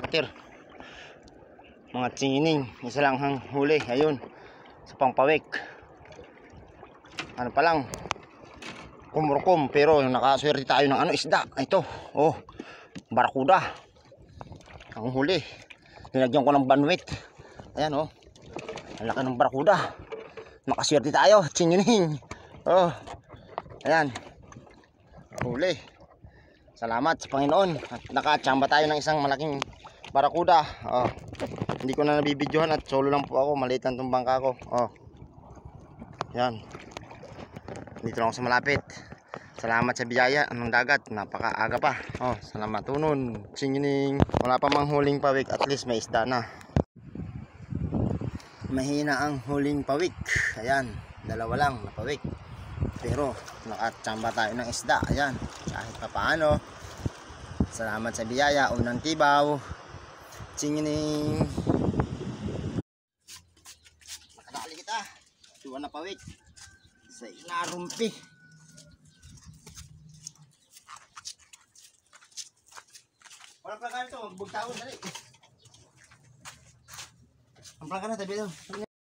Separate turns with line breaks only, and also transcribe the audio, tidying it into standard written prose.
kapatir. Mga tsining. Isa lang ang huli. Ayun. Sa pangpawik. Ano pa lang. Kumurkom. Pero nakaswerte tayo ng isda. Ito. Oh. Barakuda. Ang huli. Nilagyan ko ng banwit. Ayan oh. Ang laki ng barakuda. Nakaswerte tayo. Tsining. Oh. Ayan. Huli. Salamat sa Panginoon. At nakatsamba tayo ng isang malaking barakuda. Oh. Hindi ko na nabibidyohan at solo lang po ako. Maliit lang itong bangka ko. Oh. Yan. Dito lang ako sa malapit. Salamat sa biyaya ng dagat. Napakaaga pa. Oh, salamat tunon. Singining. Wala pa mang huling pawik. At least may isda na. Mahina ang huling pawik. Ayan. Dalawa lang na pawik. Pero nakatsamba tayo ng isda. Ayan. Kahit pa paano. Salamat sa biyaya. Unang tibaw. Singining. Nakadali kita. Tuwa na pawik. Sa inarumpi. Walang plaka nito. Magbugtaon. Dali. Ang plaka na tabi daw.